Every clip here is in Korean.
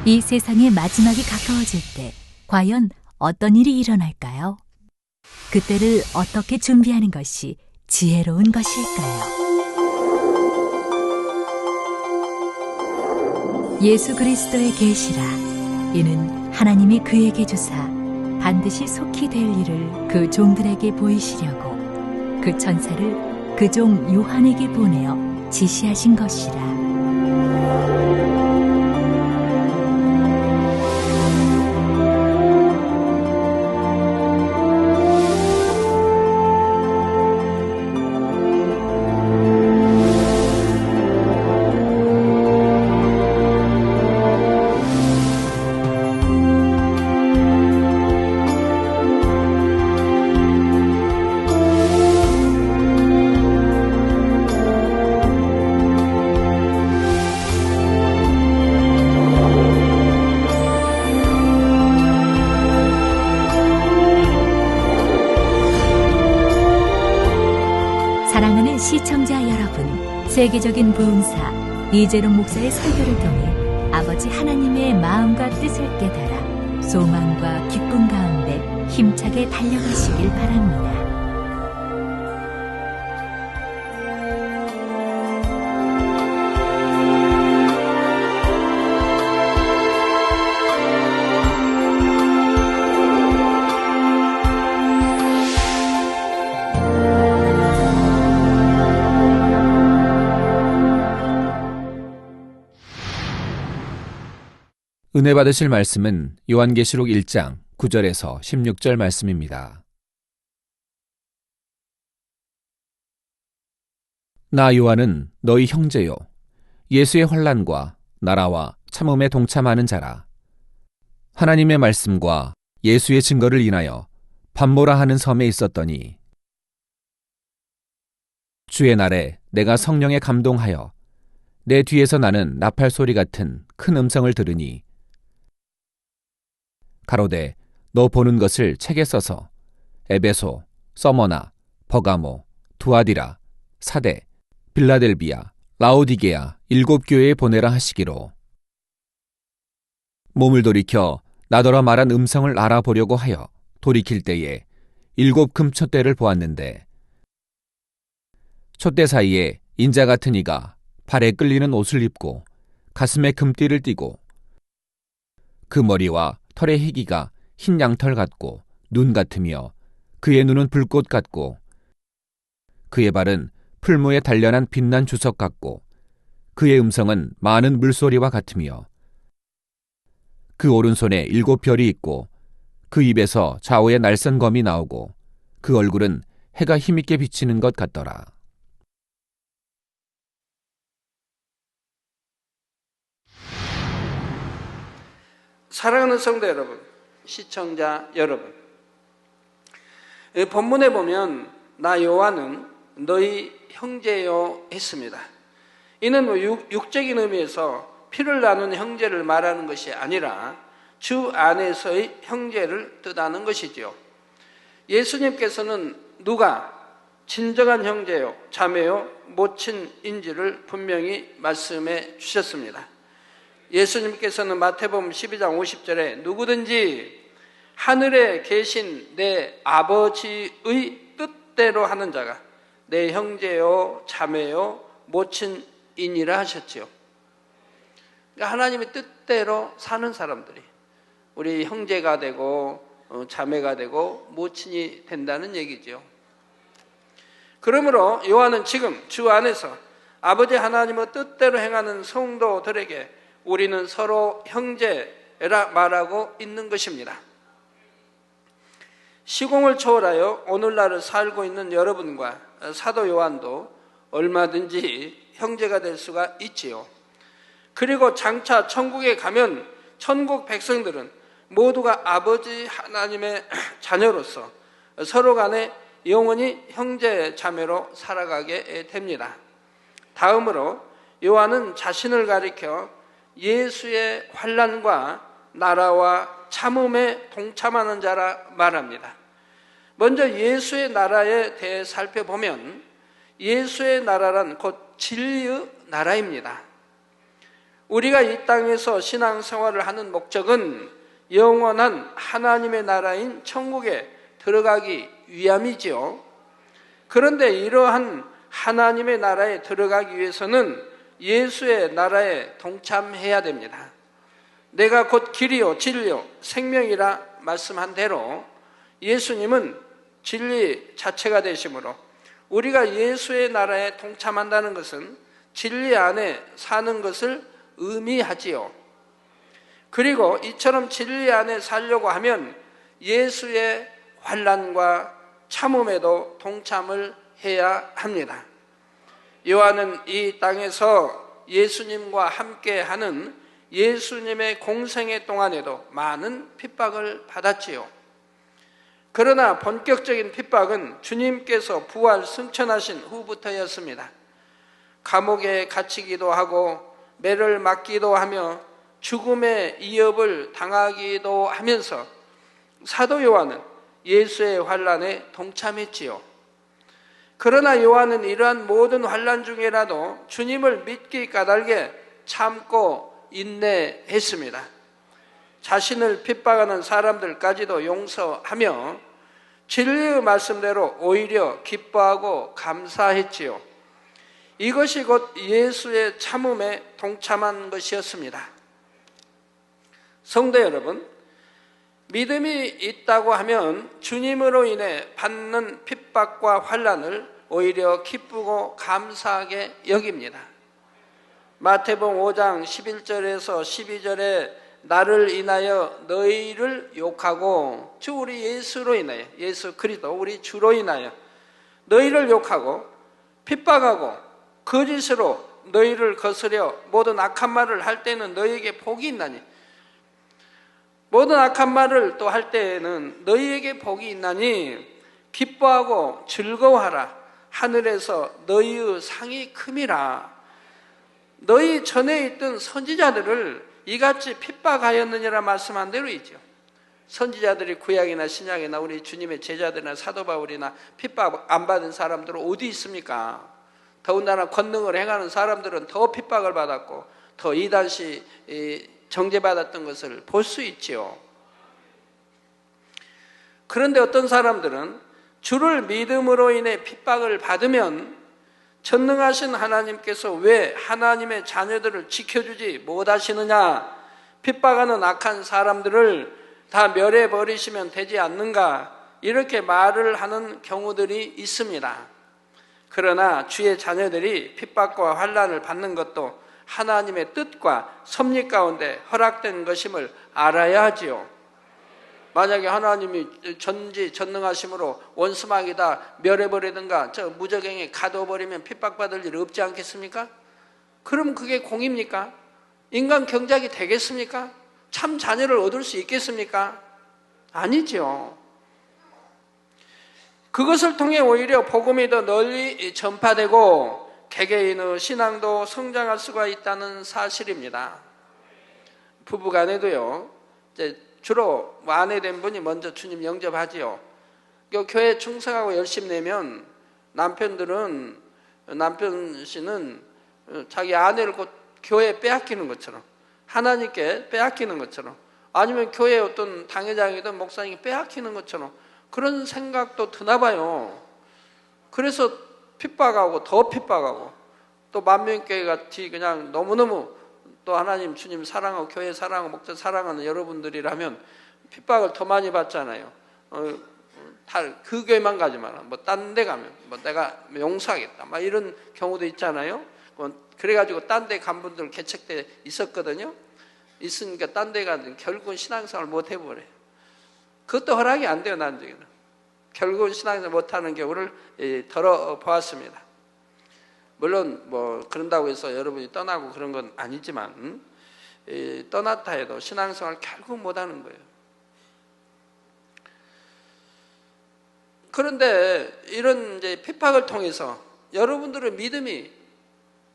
이 세상의 마지막이 가까워질 때 과연 어떤 일이 일어날까요? 그때를 어떻게 준비하는 것이 지혜로운 것일까요? 예수 그리스도의 계시라. 이는 하나님이 그에게 주사 반드시 속히 될 일을 그 종들에게 보이시려고 그 천사를 그 종 요한에게 보내어 지시하신 것이라. 사랑하는 시청자 여러분, 세계적인 부흥사 이재룡 목사의 설교를 통해 아버지 하나님의 마음과 뜻을 깨달아 소망과 기쁨 가운데 힘차게 달려가시길 바랍니다. 은혜 받으실 말씀은 요한계시록 1장 9절에서 16절 말씀입니다. 나 요한은 너희 형제요 예수의 환난과 나라와 참음에 동참하는 자라. 하나님의 말씀과 예수의 증거를 인하여 밤모라 하는 섬에 있었더니 주의 날에 내가 성령에 감동하여 내 뒤에서 나는 나팔 소리 같은 큰 음성을 들으니 가로되 너 보는 것을 책에 써서 에베소, 서머나, 버가모, 두아디라, 사대, 빌라델비아, 라오디게아 7 교회에 보내라 하시기로. 몸을 돌이켜 나더러 말한 음성을 알아보려고 하여 돌이킬 때에 7 금촛대를 보았는데 촛대 사이에 인자 같은 이가 발에 끌리는 옷을 입고 가슴에 금띠를 띠고 그 머리와 털의 희기가 흰 양털 같고 눈 같으며 그의 눈은 불꽃 같고 그의 발은 풀무에 단련한 빛난 주석 같고 그의 음성은 많은 물소리와 같으며 그 오른손에 7 별이 있고 그 입에서 좌우에 날선 검이 나오고 그 얼굴은 해가 힘있게 비치는 것 같더라. 사랑하는 성도 여러분, 시청자 여러분, 본문에 보면 나 요한은 너희 형제요 했습니다. 이는 육적인 의미에서 피를 나눈 형제를 말하는 것이 아니라 주 안에서의 형제를 뜻하는 것이지요. 예수님께서는 누가 진정한 형제요 자매요 모친인지를 분명히 말씀해 주셨습니다. 예수님께서는 마태복음 12장 50절에 누구든지 하늘에 계신 내 아버지의 뜻대로 하는 자가 내 형제요 자매요 모친이니라 하셨지요. 그러니까 하나님의 뜻대로 사는 사람들이 우리 형제가 되고 자매가 되고 모친이 된다는 얘기죠. 그러므로 요한은 지금 주 안에서 아버지 하나님의 뜻대로 행하는 성도들에게 우리는 서로 형제라 말하고 있는 것입니다. 시공을 초월하여 오늘날을 살고 있는 여러분과 사도 요한도 얼마든지 형제가 될 수가 있지요. 그리고 장차 천국에 가면 천국 백성들은 모두가 아버지 하나님의 자녀로서 서로 간에 영원히 형제 자매로 살아가게 됩니다. 다음으로 요한은 자신을 가리켜 예수의 환난과 나라와 참음에 동참하는 자라 말합니다. 먼저 예수의 나라에 대해 살펴보면 예수의 나라란 곧 진리의 나라입니다. 우리가 이 땅에서 신앙생활을 하는 목적은 영원한 하나님의 나라인 천국에 들어가기 위함이지요. 그런데 이러한 하나님의 나라에 들어가기 위해서는 예수의 나라에 동참해야 됩니다. 내가 곧 길이요 진리요 생명이라 말씀한 대로 예수님은 진리 자체가 되시므로 우리가 예수의 나라에 동참한다는 것은 진리 안에 사는 것을 의미하지요. 그리고 이처럼 진리 안에 살려고 하면 예수의 환난과 참음에도 동참을 해야 합니다. 요한은 이 땅에서 예수님과 함께하는 예수님의 공생애 동안에도 많은 핍박을 받았지요. 그러나 본격적인 핍박은 주님께서 부활 승천하신 후부터였습니다. 감옥에 갇히기도 하고 매를 맞기도 하며 죽음의 위협을 당하기도 하면서 사도 요한은 예수의 환난에 동참했지요. 그러나 요한은 이러한 모든 환난 중에라도 주님을 믿기 까닭에 참고 인내했습니다. 자신을 핍박하는 사람들까지도 용서하며 진리의 말씀대로 오히려 기뻐하고 감사했지요. 이것이 곧 예수의 참음에 동참한 것이었습니다. 성도 여러분, 믿음이 있다고 하면 주님으로 인해 받는 핍박과 환난을 오히려 기쁘고 감사하게 여깁니다. 마태복음 5장 11절에서 12절에 나를 인하여 너희를 욕하고 주 우리 예수로 인하여 예수 그리스도 우리 주로 인하여 너희를 욕하고 핍박하고 거짓으로 너희를 거스려 모든 악한 말을 할 때는 너희에게 복이 있나니 모든 악한 말을 또 할 때에는 너희에게 복이 있나니 기뻐하고 즐거워하라. 하늘에서 너희의 상이 큼이라. 너희 전에 있던 선지자들을 이같이 핍박하였느니라 말씀한 대로이죠. 선지자들이 구약이나 신약이나 우리 주님의 제자들이나 사도 바울이나 핍박 안 받은 사람들은 어디 있습니까? 더군다나 권능을 행하는 사람들은 더 핍박을 받았고 더 이단시 정죄받았던 것을 볼 수 있지요. 그런데 어떤 사람들은 주를 믿음으로 인해 핍박을 받으면 전능하신 하나님께서 왜 하나님의 자녀들을 지켜주지 못하시느냐, 핍박하는 악한 사람들을 다 멸해버리시면 되지 않는가, 이렇게 말을 하는 경우들이 있습니다. 그러나 주의 자녀들이 핍박과 환난을 받는 것도 하나님의 뜻과 섭리 가운데 허락된 것임을 알아야 하지요. 만약에 하나님이 전지전능하심으로 원수막이다 멸해버리든가 저 무적행에 가둬버리면 핍박받을 일 없지 않겠습니까? 그럼 그게 공입니까? 인간 경작이 되겠습니까? 참 자녀를 얻을 수 있겠습니까? 아니죠. 그것을 통해 오히려 복음이 더 널리 전파되고 개개인의 신앙도 성장할 수가 있다는 사실입니다. 부부간에도요, 이제 주로 아내된 분이 먼저 주님 영접하지요. 교회 충성하고 열심히 내면 남편 씨는 자기 아내를 곧 교회에 빼앗기는 것처럼, 하나님께 빼앗기는 것처럼, 아니면 교회 어떤 당회장이든 목사님이 빼앗기는 것처럼 그런 생각도 드나 봐요. 그래서 핍박하고 더 핍박하고 또 만민교회 같이 그냥 너무너무 또 하나님 주님 사랑하고 교회 사랑하고 목자 사랑하는 여러분들이라면 핍박을 더 많이 받잖아요. 그 교회만 가지 마라. 뭐 딴 데 가면 뭐 내가 용서하겠다. 막 이런 경우도 있잖아요. 그래가지고 딴 데 간 분들 개척 때 있었거든요. 있으니까 딴 데 가면 결국은 신앙생활 못 해버려요. 그것도 허락이 안 돼요, 난중에는. 결국은 신앙생활 못하는 경우를 덜어보았습니다. 물론 뭐 그런다고 해서 여러분이 떠나고 그런 건 아니지만 떠났다 해도 신앙생활 결국 못하는 거예요. 그런데 이런 이제 핍박을 통해서 여러분들의 믿음이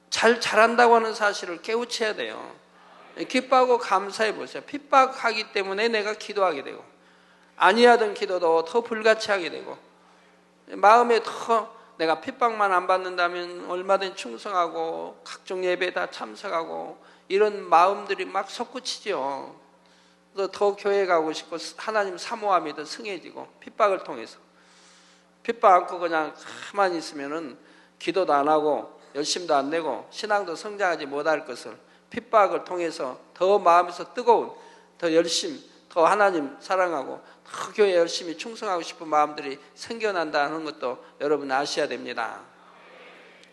자란다고 하는 사실을 깨우쳐야 돼요. 기뻐하고 감사해 보세요. 핍박하기 때문에 내가 기도하게 되고 아니하던 기도도 더 불같이 하게 되고 마음에 더 내가 핍박만 안 받는다면 얼마든지 충성하고 각종 예배에 다 참석하고 이런 마음들이 막 솟구치죠. 그래서 더 교회 가고 싶고 하나님 사모함이 더 승해지고 핍박을 통해서 핍박 않고 그냥 가만히 있으면은 기도도 안 하고 열심도 안 내고 신앙도 성장하지 못할 것을 핍박을 통해서 더 마음에서 뜨거운 더 열심 더 하나님 사랑하고 더 교회 열심히 충성하고 싶은 마음들이 생겨난다는 것도 여러분 아셔야 됩니다.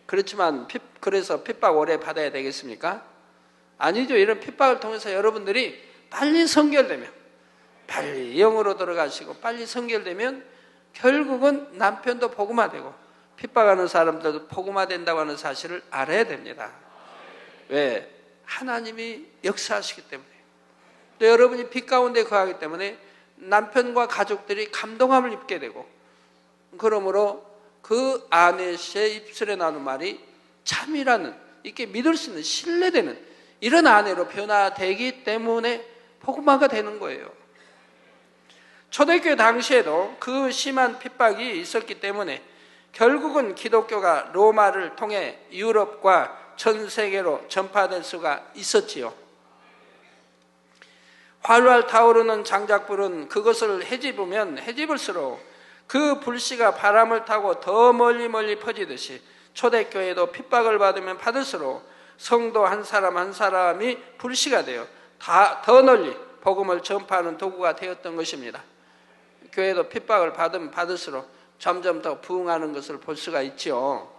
그렇지만 그래서 핍박 오래 받아야 되겠습니까? 아니죠. 이런 핍박을 통해서 여러분들이 빨리 성결되면 빨리 영으로 들어가시고 빨리 성결되면 결국은 남편도 복음화되고 핍박하는 사람들도 복음화된다고 하는 사실을 알아야 됩니다. 왜? 하나님이 역사하시기 때문에 또 여러분이 빛 가운데 거하기 때문에 남편과 가족들이 감동함을 입게 되고 그러므로 그 아내의 입술에 나오는 말이 참이라는 이렇게 믿을 수 있는 신뢰되는 이런 아내로 변화되기 때문에 복음화가 되는 거예요. 초대교회 당시에도 그 심한 핍박이 있었기 때문에 결국은 기독교가 로마를 통해 유럽과 전 세계로 전파될 수가 있었지요. 활활 타오르는 장작불은 그것을 헤집으면 헤집을수록 그 불씨가 바람을 타고 더 멀리 퍼지듯이 초대교회도 핍박을 받으면 받을수록 성도 한 사람 한 사람이 불씨가 되어 더 널리 복음을 전파하는 도구가 되었던 것입니다. 교회도 핍박을 받으면 받을수록 점점 더 부흥하는 것을 볼 수가 있지요.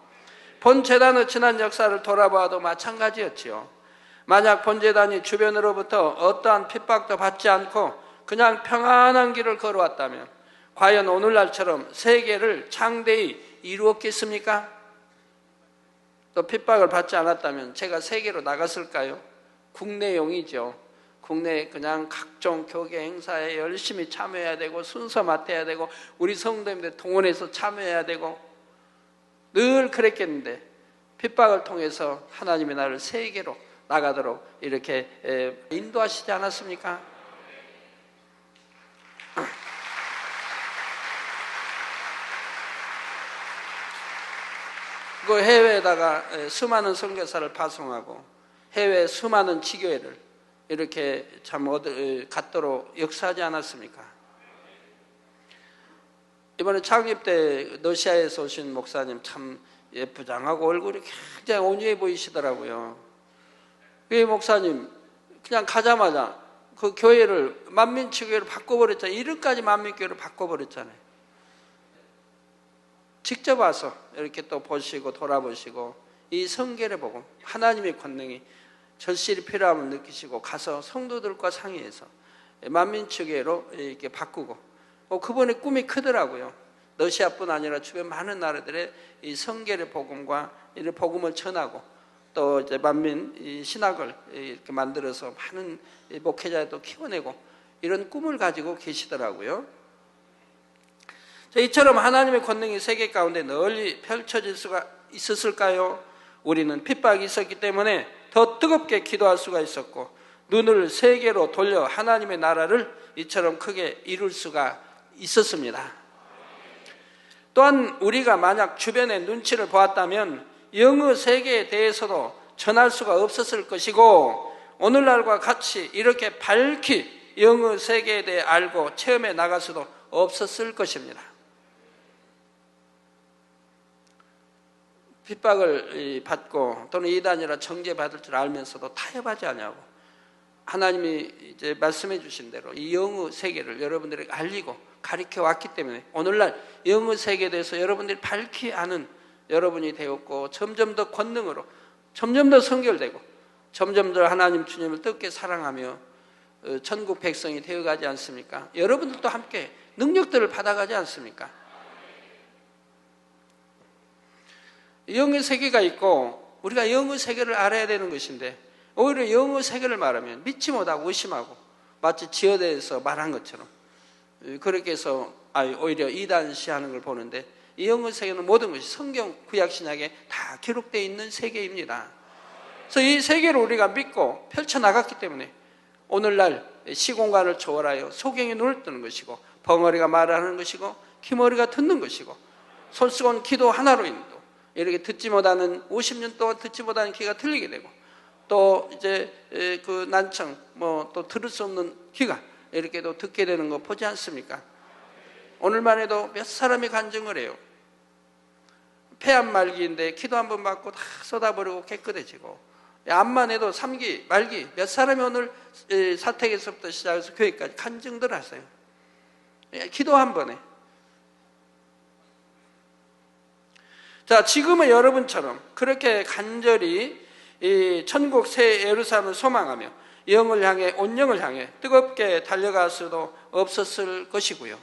본제단의 지난 역사를 돌아봐도 마찬가지였지요. 만약 본제단이 주변으로부터 어떠한 핍박도 받지 않고 그냥 평안한 길을 걸어왔다면 과연 오늘날처럼 세계를 장대히 이루었겠습니까? 또 핍박을 받지 않았다면 제가 세계로 나갔을까요? 국내용이죠. 국내에 그냥 각종 교계 행사에 열심히 참여해야 되고 순서 맡아야 되고 우리 성도님들 동원해서 참여해야 되고 늘 그랬겠는데 핍박을 통해서 하나님이 나를 세계로 나가도록 이렇게 인도하시지 않았습니까? 그 해외에다가 수많은 선교사를 파송하고 해외 수많은 지교회를 이렇게 참 갖도록 역사하지 않았습니까? 이번에 창립 때 러시아에서 오신 목사님 참 예쁘장하고 얼굴이 굉장히 온유해 보이시더라고요. 그 목사님 그냥 가자마자 그 교회를 만민치교회로 바꿔버렸잖아요. 이름까지 만민교회로 바꿔버렸잖아요. 직접 와서 이렇게 또 보시고 돌아보시고 이 성결의 복음 하나님의 권능이 절실히 필요함을 느끼시고 가서 성도들과 상의해서 만민치교회로 이렇게 바꾸고 그분의 꿈이 크더라고요. 러시아뿐 아니라 주변 많은 나라들의 이 성결의 복음과 이런 복음을 전하고 또 이제 만민 이 신학을 이렇게 만들어서 많은 목회자도 키워내고 이런 꿈을 가지고 계시더라고요. 이처럼 하나님의 권능이 세계 가운데 널리 펼쳐질 수가 있었을까요? 우리는 핍박이 있었기 때문에 더 뜨겁게 기도할 수가 있었고 눈을 세계로 돌려 하나님의 나라를 이처럼 크게 이룰 수가 있었습니다. 또한 우리가 만약 주변의 눈치를 보았다면 영의 세계에 대해서도 전할 수가 없었을 것이고 오늘날과 같이 이렇게 밝히 영의 세계에 대해 알고 체험해 나갈 수도 없었을 것입니다. 핍박을 받고 또는 이단이라 정죄받을 줄 알면서도 타협하지 않냐고 하나님이 이제 말씀해 주신 대로 이 영의 세계를 여러분들에게 알리고 가르쳐 왔기 때문에 오늘날 영의 세계에 대해서 여러분들이 밝히 아는 여러분이 되었고 점점 더 권능으로 점점 더 성결되고 점점 더 하나님 주님을 뜨겁게 사랑하며 천국 백성이 되어가지 않습니까? 여러분들도 함께 능력들을 받아가지 않습니까? 영의 세계가 있고 우리가 영의 세계를 알아야 되는 것인데 오히려 영의 세계를 말하면 믿지 못하고 의심하고 마치 지어대에서 말한 것처럼 그렇게 해서 오히려 이단시하는 걸 보는데 이 영의 세계는 모든 것이 성경 구약신약에 다 기록되어 있는 세계입니다. 그래서 이 세계를 우리가 믿고 펼쳐나갔기 때문에 오늘날 시공간을 초월하여 소경이 눈을 뜨는 것이고 벙어리가 말하는 것이고 기머리가 듣는 것이고 솔직한 기도 하나로 인도 이렇게 듣지 못하는 50년 동안 듣지 못하는 귀가 들리게 되고 또 이제 그 난청 뭐 또 들을 수 없는 귀가 이렇게 또 듣게 되는 거 보지 않습니까? 오늘만 해도 몇 사람이 간증을 해요. 폐암 말기인데 기도 한 번 받고 다 쏟아버리고 깨끗해지고, 암만 해도 3기 말기 몇 사람이 오늘 사택에서부터 시작해서 교회까지 간증들 하세요. 기도 한 번에. 자, 지금은 여러분처럼 그렇게 간절히 이 천국 새 예루살렘을 소망하며 영을 향해, 온 영을 향해 뜨겁게 달려갈 수도 없었을 것이고요.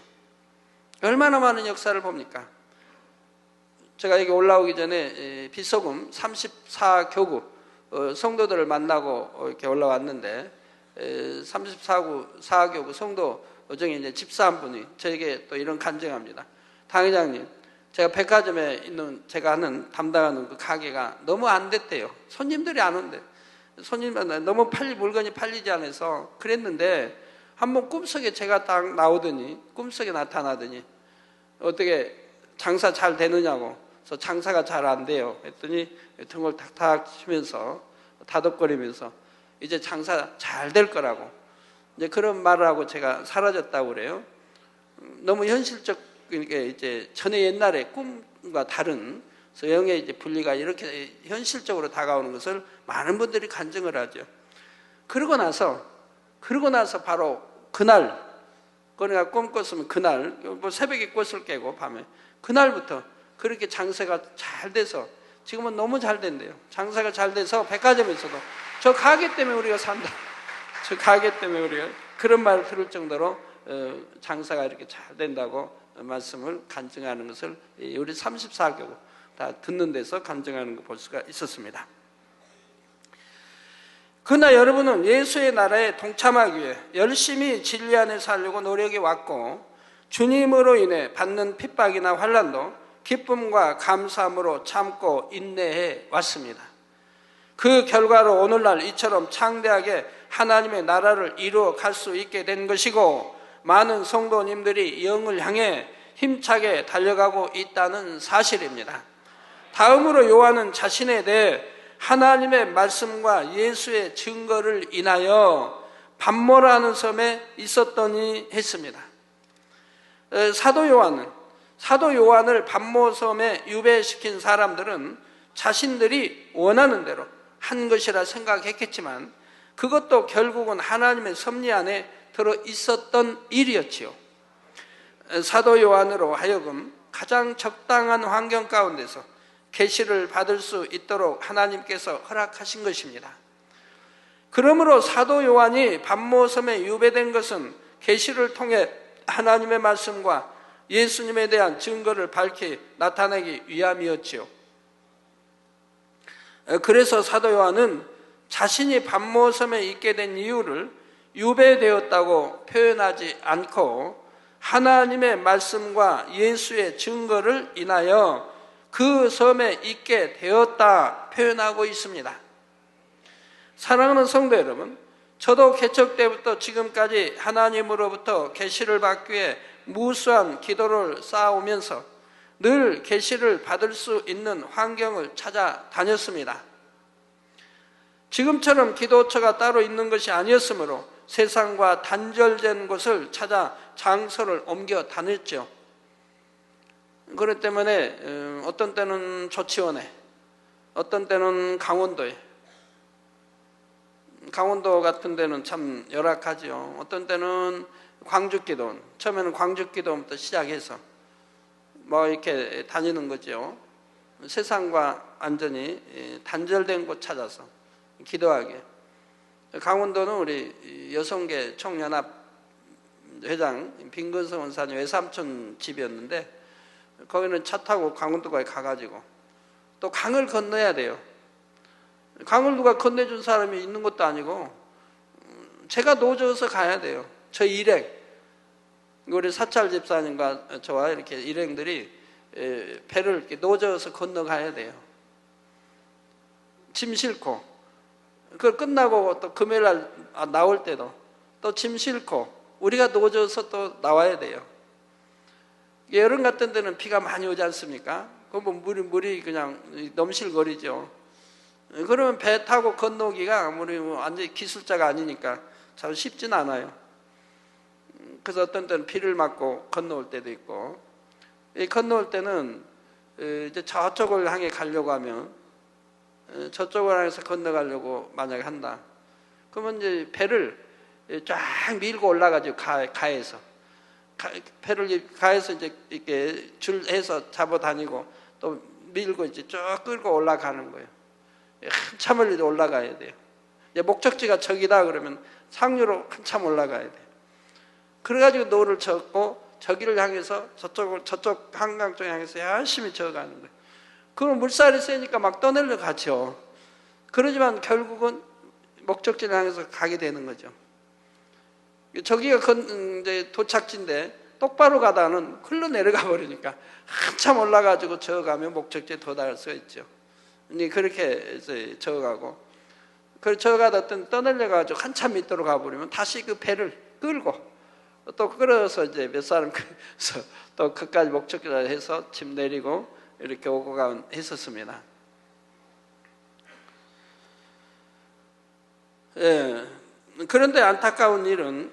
얼마나 많은 역사를 봅니까? 제가 여기 올라오기 전에 비소금 34교구 성도들을 만나고 이렇게 올라왔는데 34교구 성도 중에 이제 집사 한 분이 저에게 또 이런 간증합니다. 당회장님, 제가 백화점에 있는 제가 하는 담당하는 그 가게가 너무 안 됐대요. 손님들이 안 온대. 손님들 너무 물건이 팔리지 않아서 그랬는데 한번 꿈속에 제가 딱 나오더니, 꿈속에 나타나더니 어떻게 장사 잘 되느냐고. 그래서 장사가 잘 안 돼요 했더니 등을 탁탁 치면서 다독거리면서 이제 장사 잘 될 거라고 이제 그런 말을 하고 제가 사라졌다고 그래요. 너무 현실적, 이제 전에 옛날에 꿈과 다른 영의 이제 분리가 이렇게 현실적으로 다가오는 것을 많은 분들이 간증을 하죠. 그러고 나서 바로 그날, 그러니까 꿈 꿨으면 그날, 뭐 새벽에 꽃을 깨고 밤에, 그날부터 그렇게 장사가 잘 돼서 지금은 너무 잘 된대요. 장사가 잘 돼서 백화점에서도 저 가게 때문에 우리가 산다. 저 가게 때문에 우리가 그런 말을 들을 정도로 장사가 이렇게 잘 된다고 말씀을 간증하는 것을 우리 34교구 다 듣는 데서 간증하는 거 볼 수가 있었습니다. 그러나 여러분은 예수의 나라에 동참하기 위해 열심히 진리 안에 살려고 노력해 왔고, 주님으로 인해 받는 핍박이나 환난도 기쁨과 감사함으로 참고 인내해 왔습니다. 그 결과로 오늘날 이처럼 창대하게 하나님의 나라를 이루어 갈 수 있게 된 것이고, 많은 성도님들이 영을 향해 힘차게 달려가고 있다는 사실입니다. 다음으로 요한은 자신에 대해 하나님의 말씀과 예수의 증거를 인하여 반모라는 섬에 있었더니 했습니다. 사도 요한을 반모섬에 유배시킨 사람들은 자신들이 원하는 대로 한 것이라 생각했겠지만 그것도 결국은 하나님의 섭리 안에 들어 있었던 일이었지요. 사도 요한으로 하여금 가장 적당한 환경 가운데서 계시를 받을 수 있도록 하나님께서 허락하신 것입니다. 그러므로 사도 요한이 반모섬에 유배된 것은 계시를 통해 하나님의 말씀과 예수님에 대한 증거를 밝히 나타내기 위함이었지요. 그래서 사도 요한은 자신이 반모섬에 있게 된 이유를 유배되었다고 표현하지 않고 하나님의 말씀과 예수의 증거를 인하여 그 섬에 있게 되었다 표현하고 있습니다. 사랑하는 성도 여러분, 저도 개척 때부터 지금까지 하나님으로부터 계시를 받기 위해 무수한 기도를 쌓아오면서 늘 계시를 받을 수 있는 환경을 찾아다녔습니다. 지금처럼 기도처가 따로 있는 것이 아니었으므로 세상과 단절된 곳을 찾아 장소를 옮겨 다녔죠. 그렇기 때문에 어떤 때는 조치원에, 어떤 때는 강원도에, 강원도 같은 데는 참 열악하죠. 어떤 때는 광주기도원, 처음에는 광주기도원부터 시작해서 뭐 이렇게 다니는 거죠. 세상과 완전히 단절된 곳 찾아서 기도하게. 강원도는 우리 여성계 총연합 회장 빈근성 원사님 외삼촌 집이었는데 거기는 차 타고 강원도까지 가가지고 또 강을 건너야 돼요. 강을 누가 건네준 사람이 있는 것도 아니고 제가 노져서 가야 돼요. 저 일행, 우리 사찰 집사님과 저와 이렇게 일행들이 배를 이렇게 노져서 건너가야 돼요. 짐 싣고, 그걸 끝나고 또 금요일날 나올 때도 또 짐 싣고 우리가 노져서 또 나와야 돼요. 여름 같은 데는 비가 많이 오지 않습니까? 그러면 물이 그냥 넘실거리죠. 그러면 배 타고 건너기가 우리 완전히 기술자가 아니니까 참 쉽진 않아요. 그래서 어떤 때는 비를 맞고 건너올 때도 있고, 이 건너올 때는 이제 저쪽을 향해 가려고 하면 저쪽을 향해서 건너가려고 만약에 한다. 그러면 이제 배를 쫙 밀고 올라가죠. 가에서. 배를 가에서 이제 이렇게 줄해서 잡아 다니고 또 밀고 이제 쭉 끌고 올라가는 거예요. 한참 멀리 올라가야 돼요. 이제 목적지가 저기다 그러면 상류로 한참 올라가야 돼요. 그래가지고 노를 젓고 저기를 향해서 저쪽 한강 쪽에 향해서 열심히 저어가는 거예요. 그럼 물살이 세니까 막 떠내려 가죠. 그러지만 결국은 목적지를 향해서 가게 되는 거죠. 저기가 이제 도착지인데 똑바로 가다는 흘러내려가 버리니까 한참 올라가지고 저어가면 목적지에 도달할 수가 있죠. 그렇게 이제 저어가고, 저어가다 떠내려가지고 한참 밑으로 가버리면 다시 그 배를 끌고 또 끌어서 이제 몇 사람 끌어서 또 그까지 목적지를 해서 짐 내리고 이렇게 오고 가면 했었습니다. 예. 그런데 안타까운 일은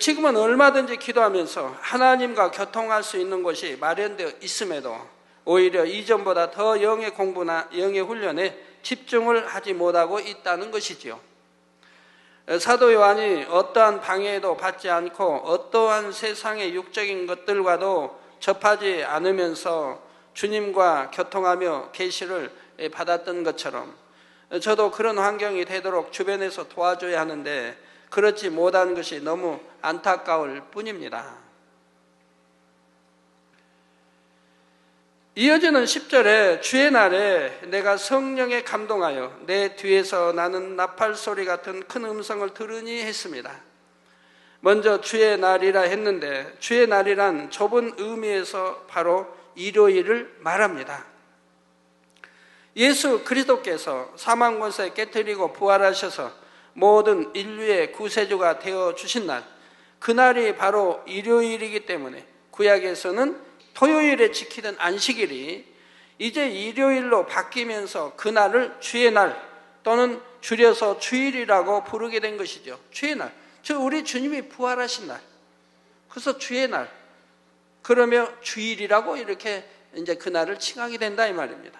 지금은 얼마든지 기도하면서 하나님과 교통할 수 있는 곳이 마련되어 있음에도 오히려 이전보다 더 영의 공부나 영의 훈련에 집중을 하지 못하고 있다는 것이지요. 사도 요한이 어떠한 방해도 받지 않고 어떠한 세상의 육적인 것들과도 접하지 않으면서 주님과 교통하며 계시를 받았던 것처럼 저도 그런 환경이 되도록 주변에서 도와줘야 하는데 그렇지 못한 것이 너무 안타까울 뿐입니다. 이어지는 10절에 주의 날에 내가 성령에 감동하여 내 뒤에서 나는 나팔 소리 같은 큰 음성을 들으니 했습니다. 먼저 주의 날이라 했는데 주의 날이란 좁은 의미에서 바로 일요일을 말합니다. 예수 그리스도께서 사망 권세 깨뜨리고 부활하셔서 모든 인류의 구세주가 되어주신 날, 그날이 바로 일요일이기 때문에 구약에서는 토요일에 지키던 안식일이 이제 일요일로 바뀌면서 그날을 주의 날 또는 줄여서 주일이라고 부르게 된 것이죠. 주의 날, 우리 주님이 부활하신 날, 그래서 주의 날, 그러며 주일이라고 이렇게 이제 그날을 칭하게 된다 이 말입니다.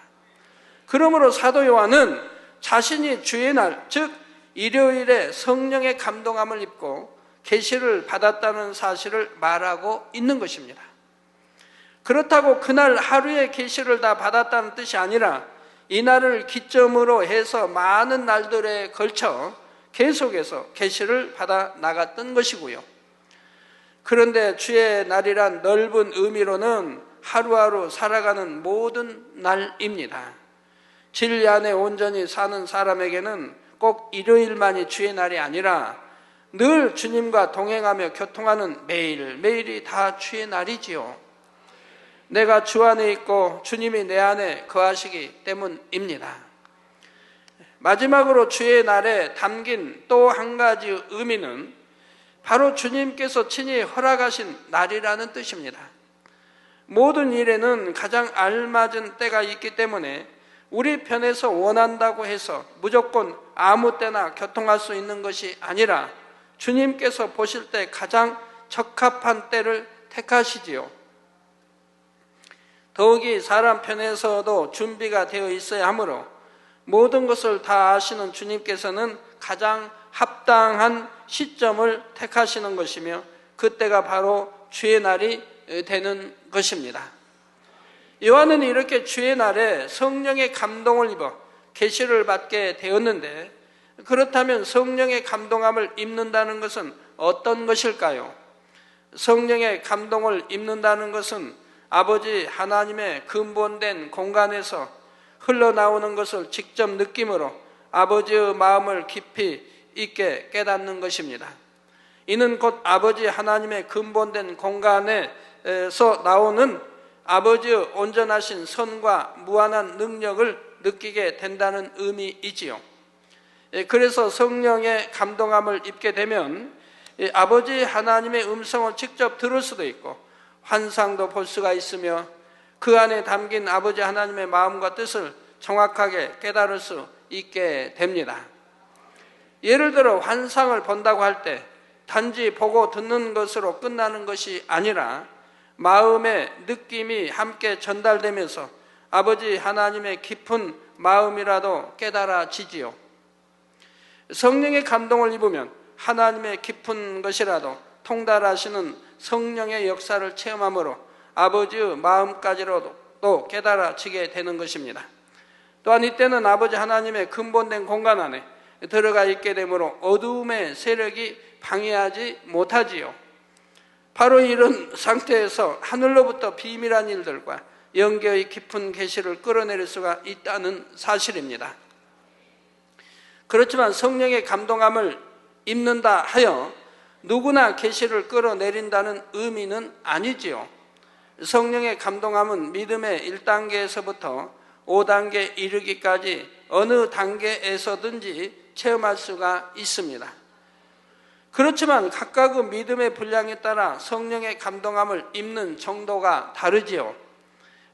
그러므로 사도 요한은 자신이 주의 날, 즉 일요일에 성령의 감동함을 입고 계시를 받았다는 사실을 말하고 있는 것입니다. 그렇다고 그날 하루에 계시를 다 받았다는 뜻이 아니라 이날을 기점으로 해서 많은 날들에 걸쳐 계속해서 계시를 받아 나갔던 것이고요. 그런데 주의 날이란 넓은 의미로는 하루하루 살아가는 모든 날입니다. 진리 안에 온전히 사는 사람에게는 꼭 일요일만이 주의 날이 아니라 늘 주님과 동행하며 교통하는 매일매일이 다 주의 날이지요. 내가 주 안에 있고 주님이 내 안에 거하시기 때문입니다. 마지막으로 주의 날에 담긴 또 한 가지 의미는 바로 주님께서 친히 허락하신 날이라는 뜻입니다. 모든 일에는 가장 알맞은 때가 있기 때문에 우리 편에서 원한다고 해서 무조건 아무 때나 교통할 수 있는 것이 아니라 주님께서 보실 때 가장 적합한 때를 택하시지요. 더욱이 사람 편에서도 준비가 되어 있어야 하므로 모든 것을 다 아시는 주님께서는 가장 합당한 시점을 택하시는 것이며 그때가 바로 주의 날이 되는 것입니다. 요한은 이렇게 주의 날에 성령의 감동을 입어 계시를 받게 되었는데, 그렇다면 성령의 감동함을 입는다는 것은 어떤 것일까요? 성령의 감동을 입는다는 것은 아버지 하나님의 근본된 공간에서 흘러나오는 것을 직접 느낌으로 아버지의 마음을 깊이 있게 깨닫는 것입니다. 이는 곧 아버지 하나님의 근본된 공간에서 나오는 아버지의 온전하신 선과 무한한 능력을 느끼게 된다는 의미이지요. 그래서 성령의 감동함을 입게 되면 아버지 하나님의 음성을 직접 들을 수도 있고 환상도 볼 수가 있으며 그 안에 담긴 아버지 하나님의 마음과 뜻을 정확하게 깨달을 수 있게 됩니다. 예를 들어 환상을 본다고 할 때 단지 보고 듣는 것으로 끝나는 것이 아니라 마음의 느낌이 함께 전달되면서 아버지 하나님의 깊은 마음이라도 깨달아지지요. 성령의 감동을 입으면 하나님의 깊은 것이라도 통달하시는 성령의 역사를 체험함으로 아버지의 마음까지로도 깨달아지게 되는 것입니다. 또한 이때는 아버지 하나님의 근본된 공간 안에 들어가 있게 되므로 어두움의 세력이 방해하지 못하지요. 바로 이런 상태에서 하늘로부터 비밀한 일들과 영계의 깊은 계시를 끌어내릴 수가 있다는 사실입니다. 그렇지만 성령의 감동함을 입는다 하여 누구나 계시를 끌어내린다는 의미는 아니지요. 성령의 감동함은 믿음의 1단계에서부터 5단계 이르기까지 어느 단계에서든지 체험할 수가 있습니다. 그렇지만 각각의 믿음의 분량에 따라 성령의 감동함을 입는 정도가 다르지요.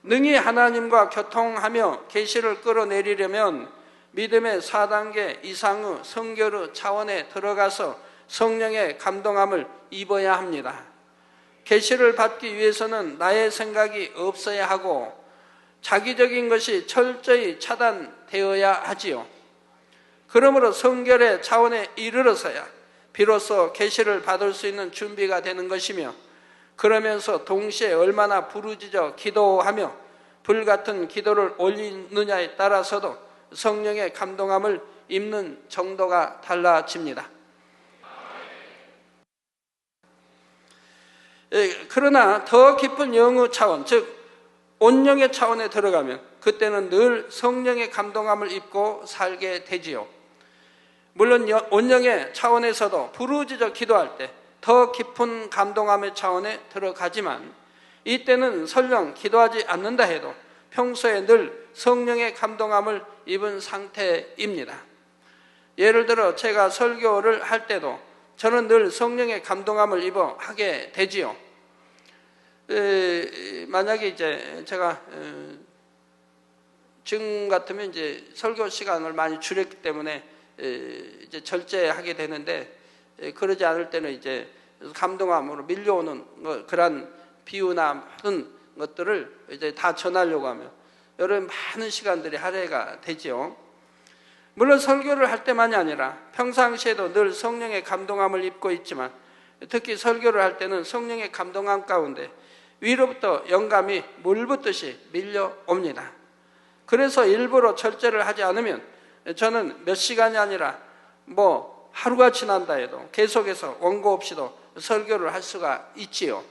능히 하나님과 교통하며 계시를 끌어내리려면 믿음의 4단계 이상의 성결의 차원에 들어가서 성령의 감동함을 입어야 합니다. 계시를 받기 위해서는 나의 생각이 없어야 하고 자기적인 것이 철저히 차단되어야 하지요. 그러므로 성결의 차원에 이르러서야 비로소 계시를 받을 수 있는 준비가 되는 것이며, 그러면서 동시에 얼마나 부르짖어 기도하며 불같은 기도를 올리느냐에 따라서도 성령의 감동함을 입는 정도가 달라집니다. 그러나 더 깊은 영의 차원, 즉 온영의 차원에 들어가면 그때는 늘 성령의 감동함을 입고 살게 되지요. 물론 온영의 차원에서도 부르짖어 기도할 때 더 깊은 감동함의 차원에 들어가지만 이때는 설령 기도하지 않는다 해도 평소에 늘 성령의 감동함을 입은 상태입니다. 예를 들어 제가 설교를 할 때도 저는 늘 성령의 감동함을 입어 하게 되지요. 만약에 이제 제가 지금 같으면 이제 설교 시간을 많이 줄였기 때문에 이제 절제하게 되는데, 그러지 않을 때는 이제 감동함으로 밀려오는 그런 비유나 모든 것들을 이제 다 전하려고 하면 여러 많은 시간들이 할애가 되죠. 물론 설교를 할 때만이 아니라 평상시에도 늘 성령의 감동함을 입고 있지만, 특히 설교를 할 때는 성령의 감동함 가운데 위로부터 영감이 물 붓듯이 밀려옵니다. 그래서 일부러 절제를 하지 않으면 저는 몇 시간이 아니라 하루가 지난다 해도 계속해서 원고 없이도 설교를 할 수가 있지요.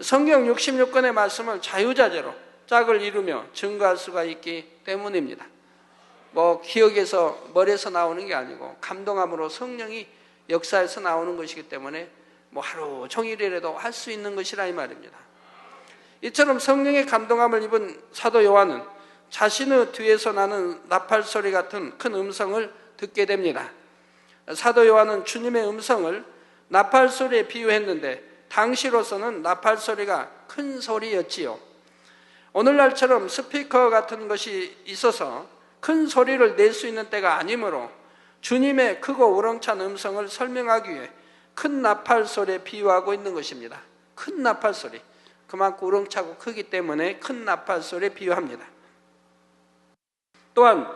성경 66권의 말씀을 자유자재로 짝을 이루며 증거할 수가 있기 때문입니다. 기억에서 머리에서 나오는 게 아니고 감동함으로 성령이 역사에서 나오는 것이기 때문에 하루 종일이라도 할 수 있는 것이라 이 말입니다. 이처럼 성령의 감동함을 입은 사도 요한은 자신의 뒤에서 나는 나팔 소리 같은 큰 음성을 듣게 됩니다. 사도 요한은 주님의 음성을 나팔 소리에 비유했는데 당시로서는 나팔 소리가 큰 소리였지요. 오늘날처럼 스피커 같은 것이 있어서 큰 소리를 낼 수 있는 때가 아니므로 주님의 크고 우렁찬 음성을 설명하기 위해 큰 나팔 소리에 비유하고 있는 것입니다. 큰 나팔 소리, 그만큼 우렁차고 크기 때문에 큰 나팔 소리에 비유합니다. 또한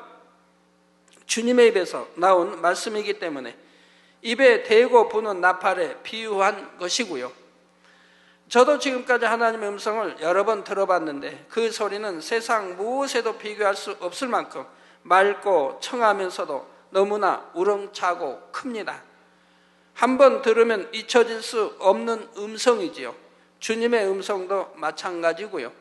주님의 입에서 나온 말씀이기 때문에 입에 대고 부는 나팔에 비유한 것이고요. 저도 지금까지 하나님의 음성을 여러 번 들어봤는데 그 소리는 세상 무엇에도 비교할 수 없을 만큼 맑고 청하면서도 너무나 우렁차고 큽니다. 한번 들으면 잊혀질 수 없는 음성이지요. 주님의 음성도 마찬가지고요.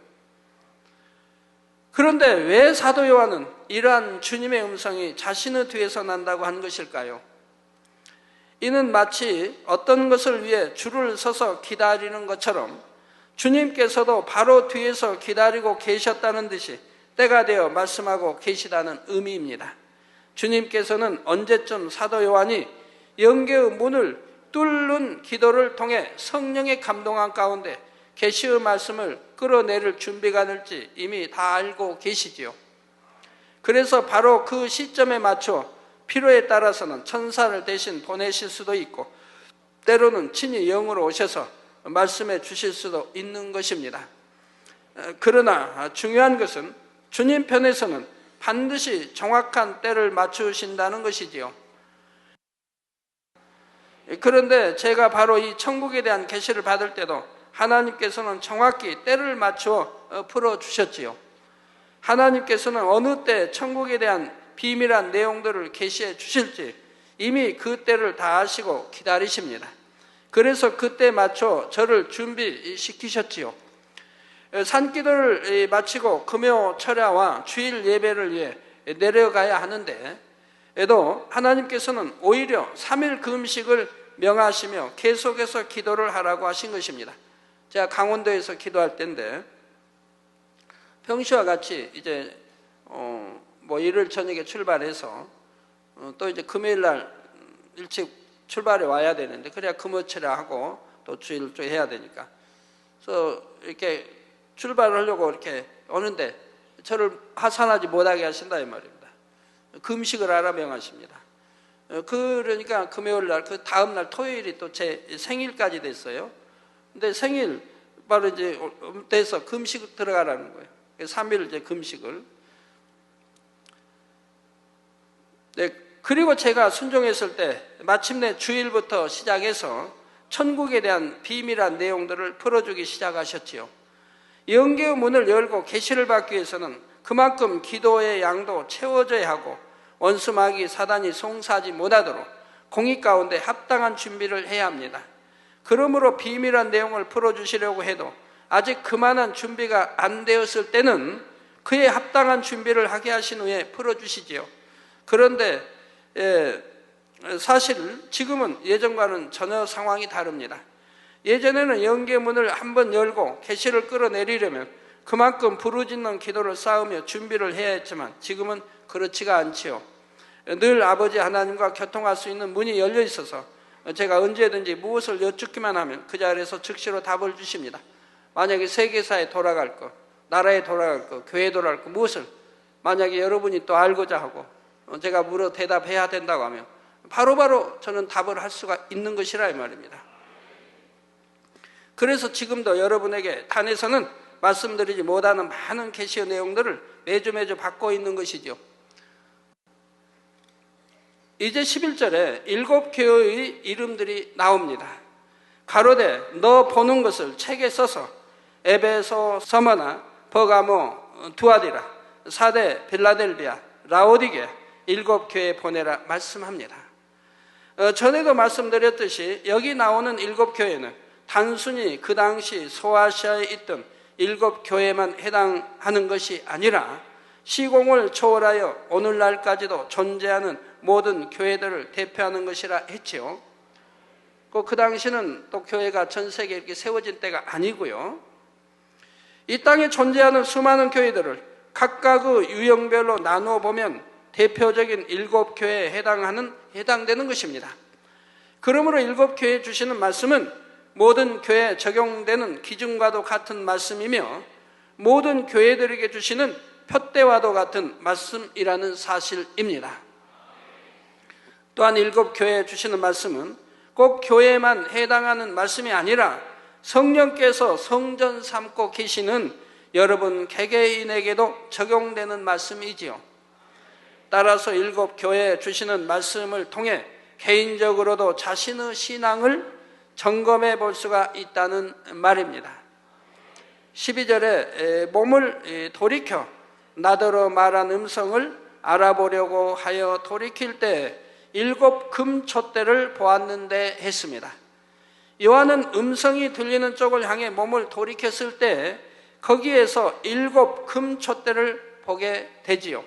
그런데 왜 사도 요한은 이러한 주님의 음성이 자신의 뒤에서 난다고 한 것일까요? 이는 마치 어떤 것을 위해 줄을 서서 기다리는 것처럼 주님께서도 바로 뒤에서 기다리고 계셨다는 듯이 때가 되어 말씀하고 계시다는 의미입니다. 주님께서는 언제쯤 사도 요한이 영계의 문을 뚫는 기도를 통해 성령의 감동한 가운데 계시의 말씀을 끌어내릴 준비가 될지 이미 다 알고 계시지요. 그래서 바로 그 시점에 맞춰 필요에 따라서는 천사를 대신 보내실 수도 있고 때로는 친히 영으로 오셔서 말씀해 주실 수도 있는 것입니다. 그러나 중요한 것은 주님 편에서는 반드시 정확한 때를 맞추신다는 것이지요. 그런데 제가 바로 이 천국에 대한 계시를 받을 때도 하나님께서는 정확히 때를 맞추어 풀어주셨지요. 하나님께서는 어느 때 천국에 대한 비밀한 내용들을 계시해 주실지 이미 그 때를 다 아시고 기다리십니다. 그래서 그때 맞춰 저를 준비시키셨지요. 산기도를 마치고 금요 철야와 주일 예배를 위해 내려가야 하는데 에도 하나님께서는 오히려 3일 금식을 명하시며 계속해서 기도를 하라고 하신 것입니다. 제가 강원도에서 기도할 때인데 평시와 같이 이제 일요일 저녁에 출발해서 또 이제 금요일 날 일찍 출발해 와야 되는데 그래야 금요철야 하고 또 주일 쪽 해야 되니까 그래서 이렇게 출발을 하려고 이렇게 오는데 저를 하산하지 못하게 하신다 이 말입니다. 금식을 하라 명하십니다. 그러니까 금요일 날 그 다음 날 토요일이 또 제 생일까지 됐어요. 근데 생일 바로 이제 돼서 금식 들어가라는 거예요. 3일 이제 금식을. 네, 그리고 제가 순종했을 때 마침내 주일부터 시작해서 천국에 대한 비밀한 내용들을 풀어주기 시작하셨지요. 영계의 문을 열고 계시를 받기 위해서는 그만큼 기도의 양도 채워져야 하고 원수 마귀 사단이 송사하지 못하도록 공의 가운데 합당한 준비를 해야 합니다. 그러므로 비밀한 내용을 풀어주시려고 해도 아직 그만한 준비가 안 되었을 때는 그에 합당한 준비를 하게 하신 후에 풀어주시지요. 그런데 사실 지금은 예전과는 전혀 상황이 다릅니다. 예전에는 영계의 문을 한번 열고 계시를 끌어내리려면 그만큼 부르짖는 기도를 쌓으며 준비를 해야 했지만 지금은 그렇지가 않지요. 늘 아버지 하나님과 교통할 수 있는 문이 열려 있어서 제가 언제든지 무엇을 여쭙기만 하면 그 자리에서 즉시로 답을 주십니다. 만약에 세계사에 돌아갈 것, 나라에 돌아갈 것, 교회에 돌아갈 것 무엇을 만약에 여러분이 또 알고자 하고 제가 물어 대답해야 된다고 하면 바로바로 저는 답을 할 수가 있는 것이라 이 말입니다. 그래서 지금도 여러분에게 단에서는 말씀드리지 못하는 많은 계시의 내용들을 매주 받고 있는 것이죠. 이제 11절에 7교회의 이름들이 나옵니다. 가로되 너 보는 것을 책에 써서 에베소, 서머나, 버가모, 두아디라, 사대, 빌라델비아, 라오디게 7교회에 보내라 말씀합니다. 전에도 말씀드렸듯이 여기 나오는 7교회는 단순히 그 당시 소아시아에 있던 7교회만 해당하는 것이 아니라 시공을 초월하여 오늘날까지도 존재하는 모든 교회들을 대표하는 것이라 했지요. 그 당시는 또 교회가 전 세계에 이렇게 세워진 때가 아니고요. 이 땅에 존재하는 수많은 교회들을 각각의 유형별로 나누어 보면 대표적인 7교회에 해당되는 것입니다. 그러므로 7교회에 주시는 말씀은 모든 교회에 적용되는 기준과도 같은 말씀이며 모든 교회들에게 주시는 표대와도 같은 말씀이라는 사실입니다. 또한 7교회에 주시는 말씀은 꼭 교회에만 해당하는 말씀이 아니라 성령께서 성전 삼고 계시는 여러분 개개인에게도 적용되는 말씀이지요. 따라서 7교회에 주시는 말씀을 통해 개인적으로도 자신의 신앙을 점검해 볼 수가 있다는 말입니다. 12절에 몸을 돌이켜 나더러 말한 음성을 알아보려고 하여 돌이킬 때 7 금촛대를 보았는데 했습니다. 요한은 음성이 들리는 쪽을 향해 몸을 돌이켰을 때 거기에서 7 금촛대를 보게 되지요.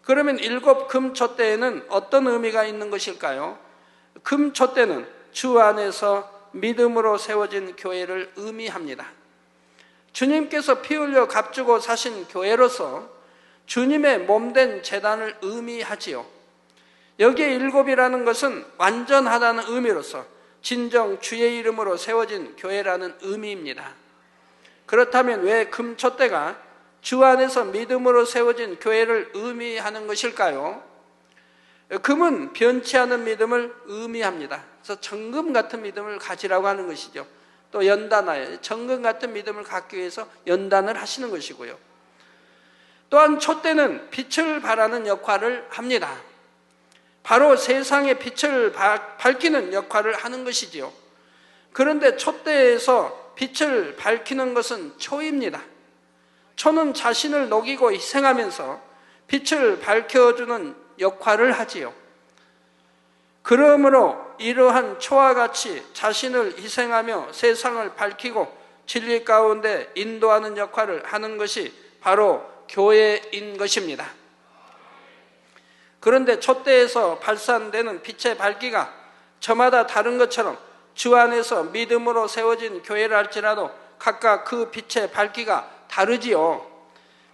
그러면 7 금촛대에는 어떤 의미가 있는 것일까요? 금촛대는 주 안에서 믿음으로 세워진 교회를 의미합니다. 주님께서 피 흘려 값주고 사신 교회로서 주님의 몸된 제단을 의미하지요. 여기에 7이라는 것은 완전하다는 의미로서 진정 주의 이름으로 세워진 교회라는 의미입니다. 그렇다면 왜 금촛대가 주 안에서 믿음으로 세워진 교회를 의미하는 것일까요? 금은 변치 않은 믿음을 의미합니다. 그래서 정금 같은 믿음을 가지라고 하는 것이죠. 또 연단하여 정금 같은 믿음을 갖기 위해서 연단을 하시는 것이고요. 또한 촛대는 빛을 발하는 역할을 합니다. 바로 세상의 빛을 밝히는 역할을 하는 것이지요. 그런데 촛대에서 빛을 밝히는 것은 초입니다. 초는 자신을 녹이고 희생하면서 빛을 밝혀주는 역할을 하지요. 그러므로 이러한 초와 같이 자신을 희생하며 세상을 밝히고 진리 가운데 인도하는 역할을 하는 것이 바로 교회인 것입니다. 그런데 촛대에서 발산되는 빛의 밝기가 저마다 다른 것처럼 주 안에서 믿음으로 세워진 교회를 할지라도 각각 그 빛의 밝기가 다르지요.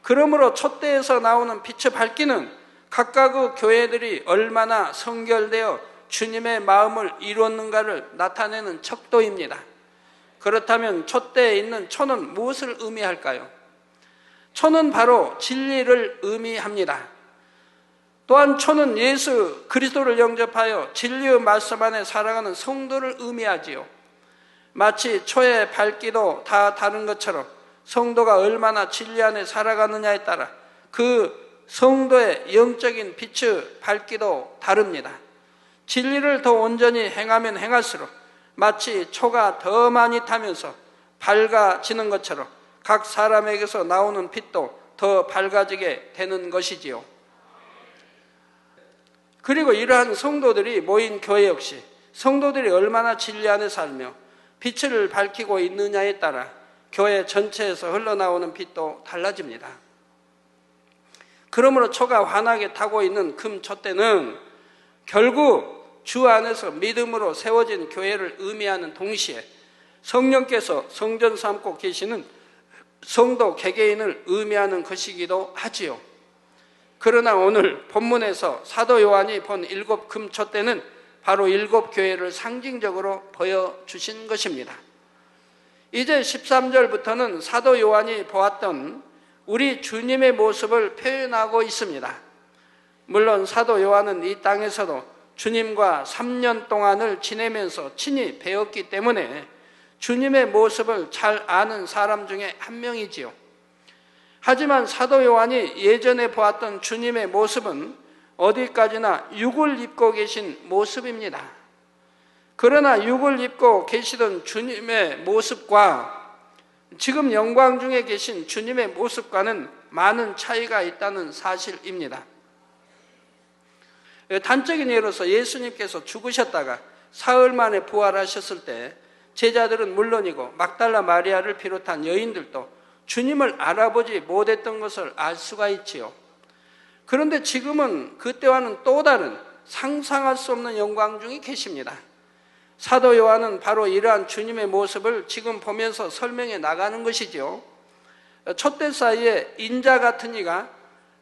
그러므로 촛대에서 나오는 빛의 밝기는 각각의 교회들이 얼마나 성결되어 주님의 마음을 이루었는가를 나타내는 척도입니다. 그렇다면 촛대에 있는 초는 무엇을 의미할까요? 초는 바로 진리를 의미합니다. 또한 초는 예수 그리스도를 영접하여 진리의 말씀 안에 살아가는 성도를 의미하지요. 마치 초의 밝기도 다 다른 것처럼 성도가 얼마나 진리 안에 살아가느냐에 따라 그 성도의 영적인 빛의 밝기도 다릅니다. 진리를 더 온전히 행하면 행할수록 마치 초가 더 많이 타면서 밝아지는 것처럼 각 사람에게서 나오는 빛도 더 밝아지게 되는 것이지요. 그리고 이러한 성도들이 모인 교회 역시 성도들이 얼마나 진리 안에 살며 빛을 밝히고 있느냐에 따라 교회 전체에서 흘러나오는 빛도 달라집니다. 그러므로 초가 환하게 타고 있는 금촛대는 결국 주 안에서 믿음으로 세워진 교회를 의미하는 동시에 성령께서 성전 삼고 계시는 성도 개개인을 의미하는 것이기도 하지요. 그러나 오늘 본문에서 사도 요한이 본 7 금촛대는 바로 7 교회를 상징적으로 보여주신 것입니다. 이제 13절부터는 사도 요한이 보았던 우리 주님의 모습을 표현하고 있습니다. 물론 사도 요한은 이 땅에서도 주님과 3년 동안을 지내면서 친히 배웠기 때문에 주님의 모습을 잘 아는 사람 중에 한 명이지요. 하지만 사도 요한이 예전에 보았던 주님의 모습은 어디까지나 육을 입고 계신 모습입니다. 그러나 육을 입고 계시던 주님의 모습과 지금 영광 중에 계신 주님의 모습과는 많은 차이가 있다는 사실입니다. 단적인 예로서 예수님께서 죽으셨다가 사흘 만에 부활하셨을 때 제자들은 물론이고 막달라 마리아를 비롯한 여인들도 주님을 알아보지 못했던 것을 알 수가 있지요. 그런데 지금은 그때와는 또 다른 상상할 수 없는 영광 중에 계십니다. 사도 요한은 바로 이러한 주님의 모습을 지금 보면서 설명해 나가는 것이죠. 촛대 사이에 인자 같은 이가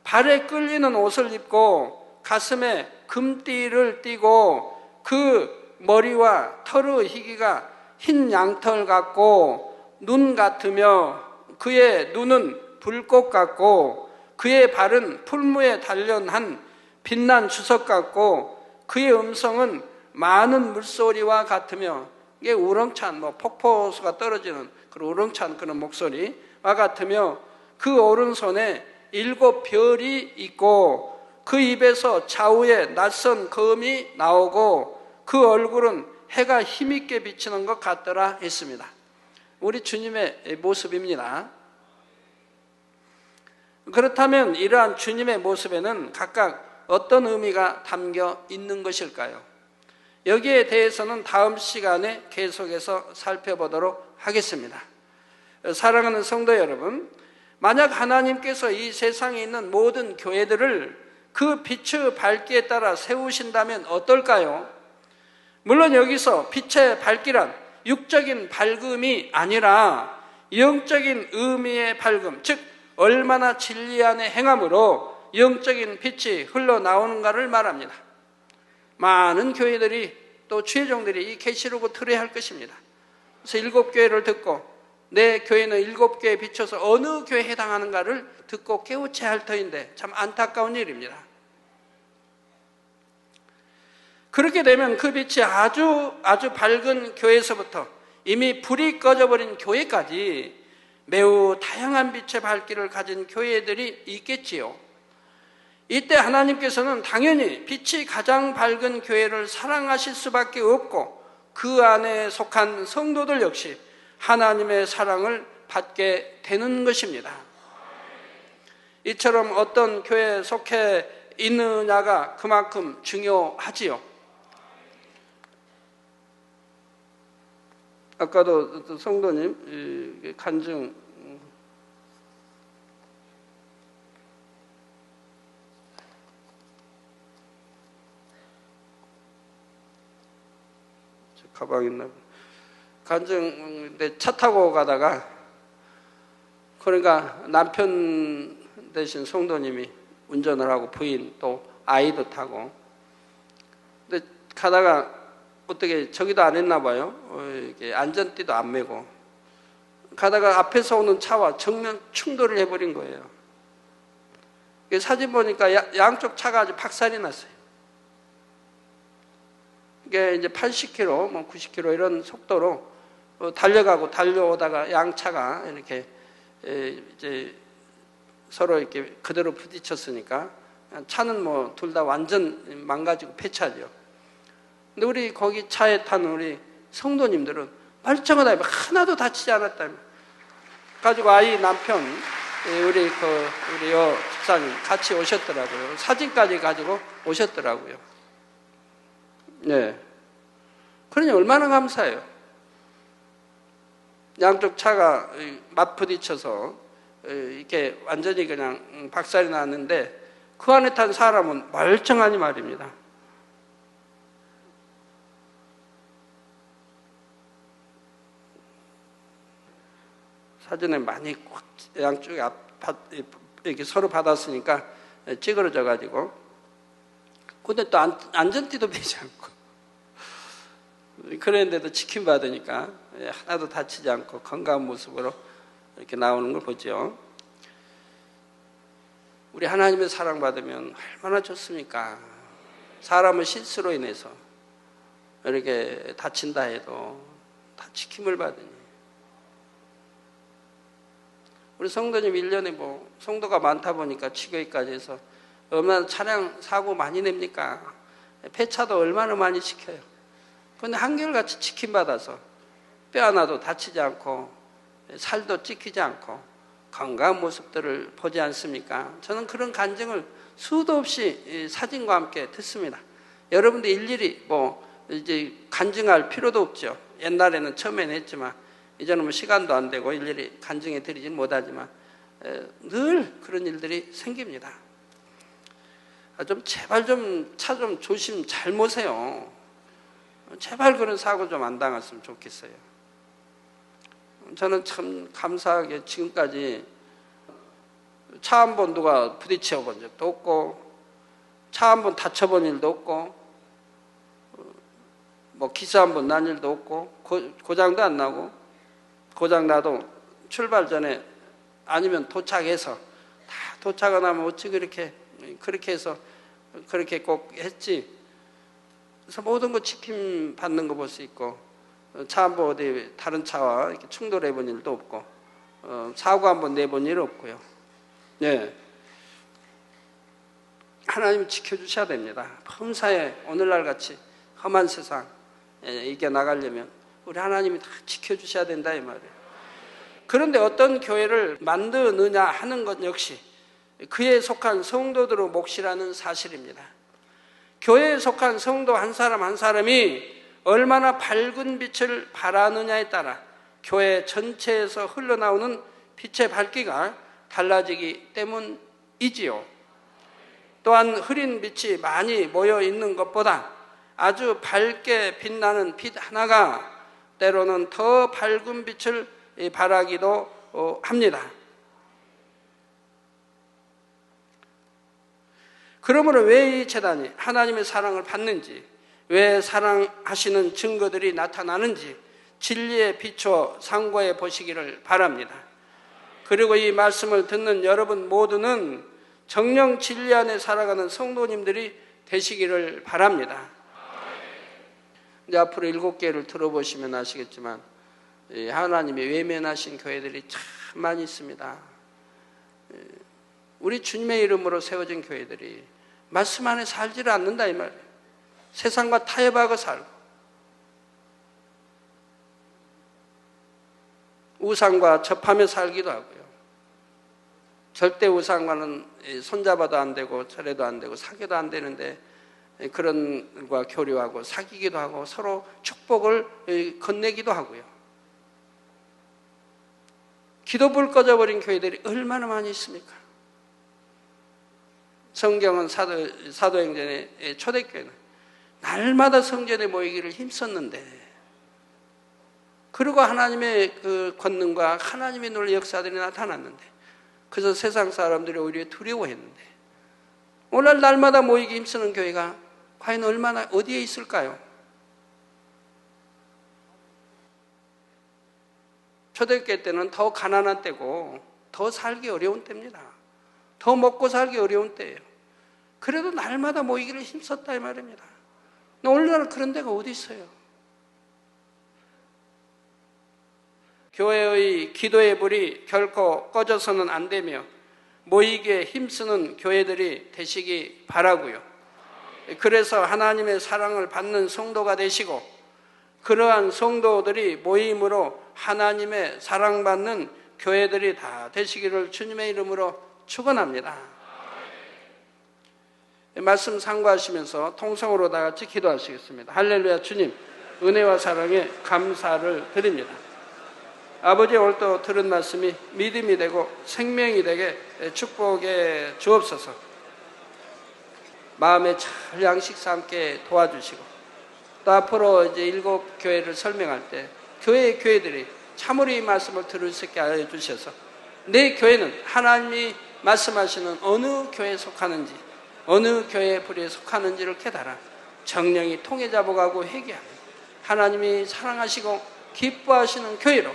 발에 끌리는 옷을 입고 가슴에 금띠를 띠고 그 머리와 털의 희기가 흰 양털 같고 눈 같으며 그의 눈은 불꽃 같고 그의 발은 풀무에 단련한 빛난 주석 같고 그의 음성은 많은 물소리와 같으며 이게 우렁찬 폭포수가 떨어지는 그런 우렁찬 그런 목소리와 같으며 그 오른손에 7 별이 있고 그 입에서 좌우에 낯선 검이 나오고 그 얼굴은 해가 힘있게 비치는 것 같더라 했습니다. 우리 주님의 모습입니다. 그렇다면 이러한 주님의 모습에는 각각 어떤 의미가 담겨 있는 것일까요? 여기에 대해서는 다음 시간에 계속해서 살펴보도록 하겠습니다. 사랑하는 성도 여러분, 만약 하나님께서 이 세상에 있는 모든 교회들을 그 빛의 밝기에 따라 세우신다면 어떨까요? 물론 여기서 빛의 밝기란 육적인 밝음이 아니라 영적인 의미의 밝음, 즉 얼마나 진리 안에 행함으로 영적인 빛이 흘러나오는가를 말합니다. 많은 교회들이 또 주의 종들이 이 계시록을 들어야 할 것입니다. 그래서 7교회를 듣고 내 교회는 7교회에 비춰서 어느 교회에 해당하는가를 듣고 깨우쳐야 할 터인데 참 안타까운 일입니다. 그렇게 되면 그 빛이 아주 밝은 교회에서부터 이미 불이 꺼져버린 교회까지 매우 다양한 빛의 밝기를 가진 교회들이 있겠지요. 이때 하나님께서는 당연히 빛이 가장 밝은 교회를 사랑하실 수밖에 없고 그 안에 속한 성도들 역시 하나님의 사랑을 받게 되는 것입니다. 이처럼 어떤 교회에 속해 있느냐가 그만큼 중요하지요. 아까도 성도님 간증 가방 있나? 간증 차 타고 가다가 그러니까 남편 대신 성도님이 운전을 하고 부인 또 아이도 타고 근데 가다가 어떻게 저기도 안 했나 봐요. 이렇게 안전띠도 안 매고 가다가 앞에서 오는 차와 정면 충돌을 해버린 거예요. 사진 보니까 양쪽 차가 아주 박살이 났어요. 이게 이제 80km, 뭐 90km 이런 속도로 달려가고 달려오다가 양차가 이렇게 이제 서로 이렇게 그대로 부딪혔으니까 차는 뭐 둘 다 완전 망가지고 폐차죠. 근데 우리 거기 차에 탄 우리 성도님들은 멀쩡하다, 하나도 다치지 않았다. 가지고 아이 남편 우리 집사님 같이 오셨더라고요. 사진까지 가지고 오셨더라고요. 네. 그러니 얼마나 감사해요. 양쪽 차가 맞부딪혀서 이렇게 완전히 그냥 박살이 났는데 그 안에 탄 사람은 멀쩡하니 말입니다. 사진에 많이 양쪽에 이렇게 서로 받았으니까 찌그러져 가지고 근데 또 안전띠도 매지 않고 그랬는데도 치킨 받으니까 하나도 다치지 않고 건강한 모습으로 이렇게 나오는 걸 보죠. 우리 하나님의 사랑받으면 얼마나 좋습니까? 사람은 실수로 인해서 이렇게 다친다 해도 다 지킴을 받으니 우리 성도님 1년에 뭐 성도가 많다 보니까 치교회까지 해서 얼마나 차량 사고 많이 냅니까? 폐차도 얼마나 많이 시켜요. 그런데 한결같이 지킴받아서 뼈 하나도 다치지 않고 살도 찢기지 않고 건강한 모습들을 보지 않습니까? 저는 그런 간증을 수도 없이 사진과 함께 듣습니다. 여러분들 일일이 뭐 이제 간증할 필요도 없죠. 옛날에는 처음에는 했지만 이제는 뭐 시간도 안 되고 일일이 간증해 드리진 못하지만 늘 그런 일들이 생깁니다. 좀 제발 차 좀 조심 잘 모세요. 제발 그런 사고 좀 안 당했으면 좋겠어요. 저는 참 감사하게 지금까지 차 한 번 누가 부딪혀 본 적도 없고 차 한 번 다쳐본 일도 없고 뭐 기사 한 번 난 일도 없고 고장도 안 나고 고장 나도 출발 전에 아니면 도착해서 다 도착을 하면 어찌 그렇게 해서 그렇게 꼭 했지. 그래서 모든 거 지킴 받는 거 볼 수 있고 차 한 번 어디 다른 차와 이렇게 충돌해 본 일도 없고 사고 한 번 내본 일 없고요. 네. 하나님 지켜주셔야 됩니다. 범사에 오늘날 같이 험한 세상 이겨 나가려면 우리 하나님이 다 지켜주셔야 된다 이 말이에요. 그런데 어떤 교회를 만드느냐 하는 것 역시 그에 속한 성도들의 몫이라는 사실입니다. 교회에 속한 성도 한 사람 한 사람이 얼마나 밝은 빛을 발하느냐에 따라 교회 전체에서 흘러나오는 빛의 밝기가 달라지기 때문이지요. 또한 흐린 빛이 많이 모여 있는 것보다 아주 밝게 빛나는 빛 하나가 때로는 더 밝은 빛을 발하기도 합니다. 그러므로 왜 이 재단이 하나님의 사랑을 받는지, 왜 사랑하시는 증거들이 나타나는지 진리에 비추어 상고해 보시기를 바랍니다. 그리고 이 말씀을 듣는 여러분 모두는 정령 진리 안에 살아가는 성도님들이 되시기를 바랍니다. 이제 앞으로 7개를 들어보시면 아시겠지만 하나님이 외면하신 교회들이 참 많이 있습니다. 우리 주님의 이름으로 세워진 교회들이 말씀 안에 살지를 않는다 이 말이에요. 세상과 타협하고 살고 우상과 접하며 살기도 하고요. 절대 우상과는 손잡아도 안 되고 절해도 안 되고 사귀도 안 되는데 그런 것과 교류하고 사귀기도 하고 서로 축복을 건네기도 하고요. 기도불 꺼져버린 교회들이 얼마나 많이 있습니까? 성경은 사도행전의 초대교회는 날마다 성전에 모이기를 힘썼는데 그리고 하나님의 그 권능과 하나님의 놀라 역사들이 나타났는데 그래서 세상 사람들이 오히려 두려워했는데 오늘 날마다 모이기 힘쓰는 교회가 과연 얼마나 어디에 있을까요? 초대교회 때는 더 가난한 때고 더 살기 어려운 때입니다. 더 먹고 살기 어려운 때예요. 그래도 날마다 모이기를 힘썼다 이 말입니다. 오늘날은 그런 데가 어디 있어요? 교회의 기도의 불이 결코 꺼져서는 안 되며 모이기에 힘쓰는 교회들이 되시기 바라고요. 그래서 하나님의 사랑을 받는 성도가 되시고 그러한 성도들이 모임으로 하나님의 사랑받는 교회들이 다 되시기를 주님의 이름으로 축원합니다. 말씀 상고하시면서 통성으로 다 같이 기도하시겠습니다. 할렐루야. 주님 은혜와 사랑에 감사를 드립니다. 아버지 오늘 또 들은 말씀이 믿음이 되고 생명이 되게 축복해 주옵소서. 마음에 잘 양식 삼게 도와주시고 또 앞으로 이제 7교회를 설명할 때 교회들이 참으로 이 말씀을 들을 수 있게 하여 주셔서 내 교회는 하나님이 말씀하시는 어느 교회에 속하는지 어느 교회의 부류에 속하는지를 깨달아 정령이 통해 잡아가고 회개하며 하나님이 사랑하시고 기뻐하시는 교회로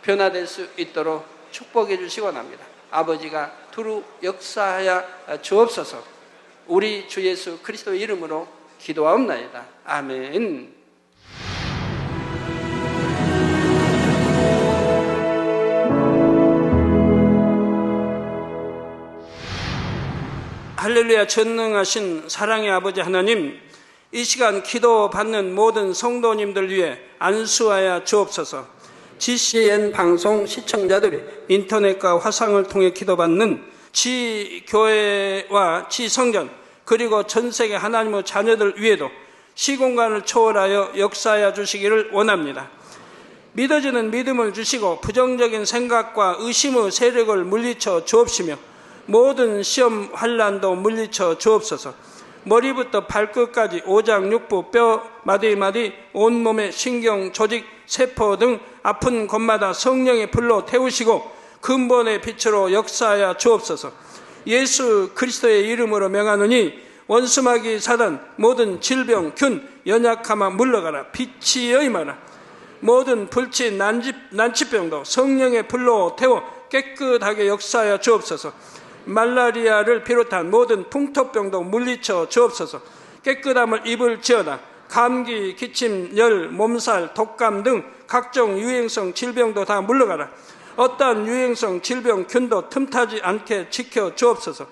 변화될 수 있도록 축복해 주시기 원합니다. 아버지가 두루 역사하여 주옵소서. 우리 주 예수 그리스도의 이름으로 기도하옵나이다. 아멘. 할렐루야. 전능하신 사랑의 아버지 하나님, 이 시간 기도받는 모든 성도님들 위해 안수하여 주옵소서. GCN 방송 시청자들이 인터넷과 화상을 통해 기도받는 지교회와 지성전 그리고 전세계 하나님의 자녀들 위에도 시공간을 초월하여 역사하여 주시기를 원합니다. 믿어지는 믿음을 주시고 부정적인 생각과 의심의 세력을 물리쳐 주옵시며 모든 시험 환난도 물리쳐 주옵소서. 머리부터 발끝까지 오장육부 뼈 마디마디 온몸의 신경 조직 세포 등 아픈 곳마다 성령의 불로 태우시고 근본의 빛으로 역사하여 주옵소서. 예수 그리스도의 이름으로 명하노니 원수마귀 사단 모든 질병 균 연약함아 물러가라. 빛이 임하라. 모든 불치 난치병도 성령의 불로 태워 깨끗하게 역사하여 주옵소서. 말라리아를 비롯한 모든 풍토병도 물리쳐 주옵소서. 깨끗함을 입을지어다. 감기, 기침, 열, 몸살, 독감 등 각종 유행성 질병도 다 물러가라. 어떠한 유행성 질병 균도 틈타지 않게 지켜 주옵소서.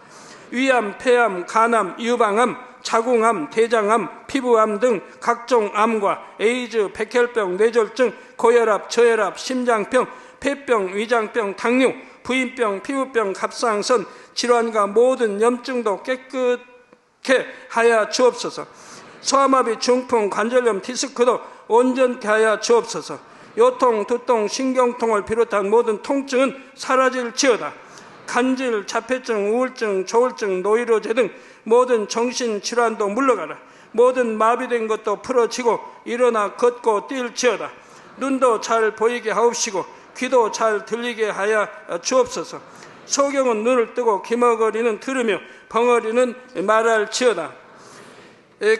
위암, 폐암, 간암, 유방암, 자궁암, 대장암, 피부암 등 각종 암과 에이즈, 백혈병, 뇌졸중, 고혈압, 저혈압, 심장병, 폐병, 위장병, 당뇨, 부인병, 피부병, 갑상선, 질환과 모든 염증도 깨끗게 하여 주옵소서. 소아마비, 중풍, 관절염, 디스크도 온전케 하여 주옵소서. 요통, 두통, 신경통을 비롯한 모든 통증은 사라질지어다. 간질, 자폐증, 우울증, 조울증, 노이로제 등 모든 정신질환도 물러가라. 모든 마비된 것도 풀어지고 일어나 걷고 뛸지어다. 눈도 잘 보이게 하옵시고 귀도 잘 들리게 하여 주옵소서. 소경은 눈을 뜨고 기머거리는 들으며 벙어리는 말할지어다.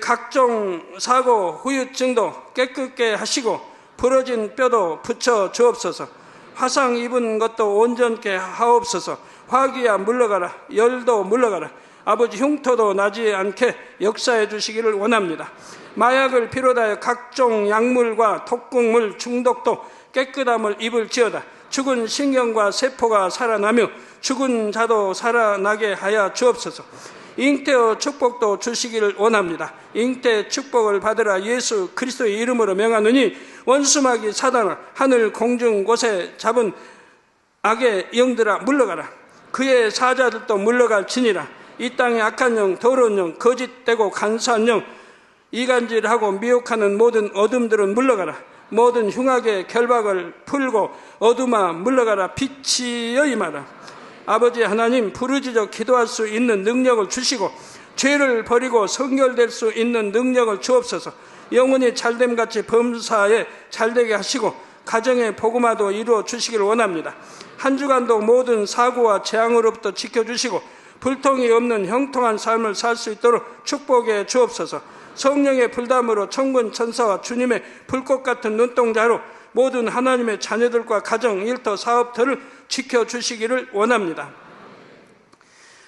각종 사고 후유증도 깨끗게 하시고 부러진 뼈도 붙여 주옵소서. 화상 입은 것도 온전케 하옵소서. 화기야 물러가라. 열도 물러가라. 아버지 흉터도 나지 않게 역사해 주시기를 원합니다. 마약을 비롯하여 각종 약물과 독극물 중독도 깨끗함을 입을지어다. 죽은 신경과 세포가 살아나며 죽은 자도 살아나게 하여 주옵소서. 잉태의 축복도 주시기를 원합니다. 잉태 축복을 받으라. 예수 그리스도의 이름으로 명하노니 원수마귀 사단아, 하늘 공중 곳에 잡은 악의 영들아 물러가라. 그의 사자들도 물러갈지니라. 이 땅의 악한 영, 더러운 영, 거짓되고 간사한 영, 이간질하고 미혹하는 모든 어둠들은 물러가라. 모든 흉악의 결박을 풀고 어둠아 물러가라. 빛이여 임하라. 아버지 하나님, 부르짖어 기도할 수 있는 능력을 주시고 죄를 버리고 성결될 수 있는 능력을 주옵소서. 영혼이 잘됨같이 범사에 잘되게 하시고 가정의 복음화도 이루어 주시기를 원합니다. 한 주간도 모든 사고와 재앙으로부터 지켜주시고 불통이 없는 형통한 삶을 살 수 있도록 축복해 주옵소서. 성령의 불담으로 천군 천사와 주님의 불꽃 같은 눈동자로 모든 하나님의 자녀들과 가정, 일터, 사업터를 지켜주시기를 원합니다.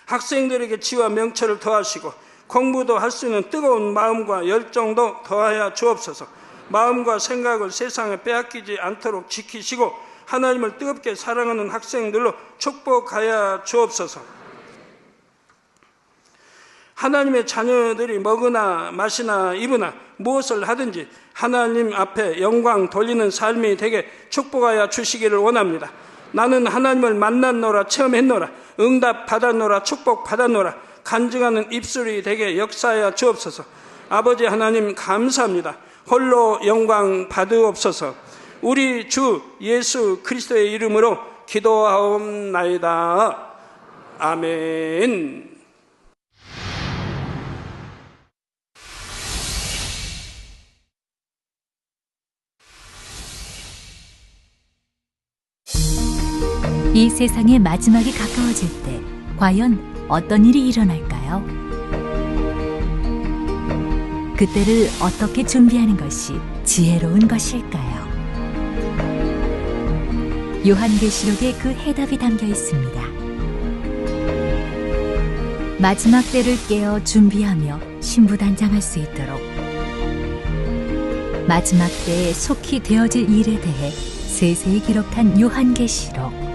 학생들에게 지와 명철을 더하시고 공부도 할 수 있는 뜨거운 마음과 열정도 더하여 주옵소서. 마음과 생각을 세상에 빼앗기지 않도록 지키시고 하나님을 뜨겁게 사랑하는 학생들로 축복하여 주옵소서. 하나님의 자녀들이 먹으나 마시나 입으나 무엇을 하든지 하나님 앞에 영광 돌리는 삶이 되게 축복하여 주시기를 원합니다. 나는 하나님을 만났노라, 체험했노라, 응답 받았노라, 축복 받았노라, 간증하는 입술이 되게 역사하여 주옵소서. 아버지 하나님 감사합니다. 홀로 영광 받으옵소서. 우리 주 예수 그리스도의 이름으로 기도하옵나이다. 아멘. 이 세상의 마지막이 가까워질 때 과연 어떤 일이 일어날까요? 그때를 어떻게 준비하는 것이 지혜로운 것일까요? 요한계시록에 그 해답이 담겨 있습니다. 마지막 때를 깨어 준비하며 신부단장할 수 있도록 마지막 때에 속히 되어질 일에 대해 세세히 기록한 요한계시록.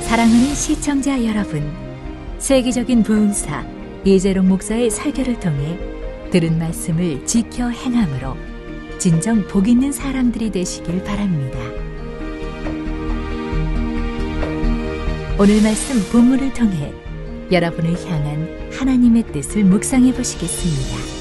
사랑하는 시청자 여러분, 세계적인 부흥사 이재롱 목사의 설교를 통해 들은 말씀을 지켜 행함으로 진정 복 있는 사람들이 되시길 바랍니다. 오늘 말씀 본문을 통해 여러분을 향한 하나님의 뜻을 묵상해 보시겠습니다.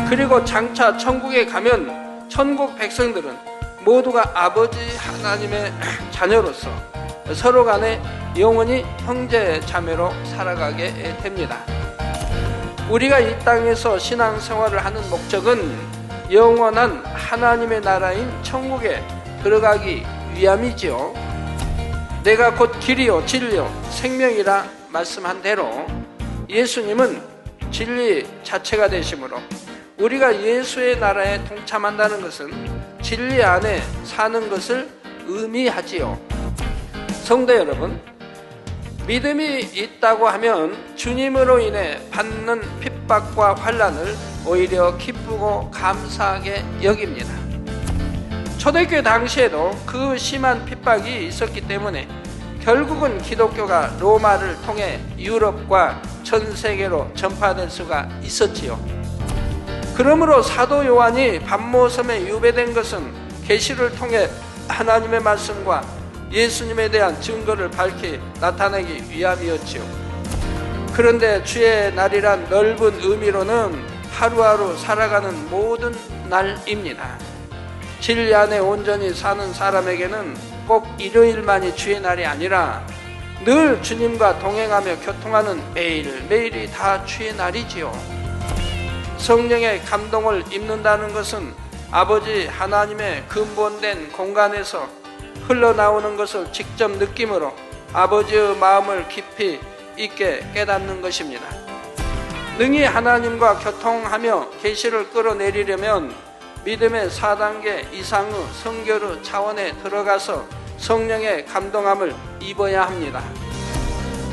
그리고 장차 천국에 가면 천국 백성들은 모두가 아버지 하나님의 자녀로서 서로 간에 영원히 형제 자매로 살아가게 됩니다. 우리가 이 땅에서 신앙생활을 하는 목적은 영원한 하나님의 나라인 천국에 들어가기 위함이지요. 내가 곧 길이요 진리요 생명이라 말씀한 대로 예수님은 진리 자체가 되시므로 우리가 예수의 나라에 동참한다는 것은 진리 안에 사는 것을 의미하지요. 성도 여러분, 믿음이 있다고 하면 주님으로 인해 받는 핍박과 환난을 오히려 기쁘고 감사하게 여깁니다. 초대교회 당시에도 그 심한 핍박이 있었기 때문에 결국은 기독교가 로마를 통해 유럽과 전 세계로 전파될 수가 있었지요. 그러므로 사도 요한이 pat모섬에 유배된 것은 계시를 통해 하나님의 말씀과 예수님에 대한 증거를 밝히 나타내기 위함이었지요. 그런데 주의 날이란 넓은 의미로는 하루하루 살아가는 모든 날입니다. 진리 안에 온전히 사는 사람에게는 꼭 일요일만이 주의 날이 아니라 늘 주님과 동행하며 교통하는 매일매일이 다 주의 날이지요. 성령의 감동을 입는다는 것은 아버지 하나님의 근본된 공간에서 흘러나오는 것을 직접 느낌으로 아버지의 마음을 깊이 있게 깨닫는 것입니다. 능히 하나님과 교통하며 계시를 끌어내리려면 믿음의 4단계 이상의 성결의 차원에 들어가서 성령의 감동함을 입어야 합니다.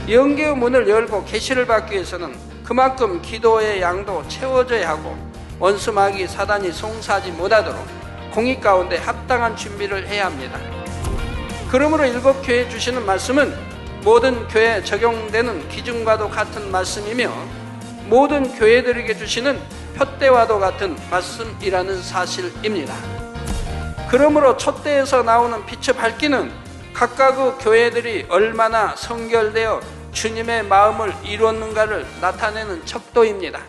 영계의 문을 열고 계시를 받기 위해서는 그만큼 기도의 양도 채워져야 하고 원수 마귀 사단이 송사하지 못하도록 공의 가운데 합당한 준비를 해야 합니다. 그러므로 일곱 교회에 주시는 말씀은 모든 교회에 적용되는 기준과도 같은 말씀이며 모든 교회들에게 주시는 표대와도 같은 말씀이라는 사실입니다. 그러므로 촛대에서 나오는 빛의 밝기는 각각의 교회들이 얼마나 성결되어 주님의 마음을 이루었는가를 나타내는 척도입니다.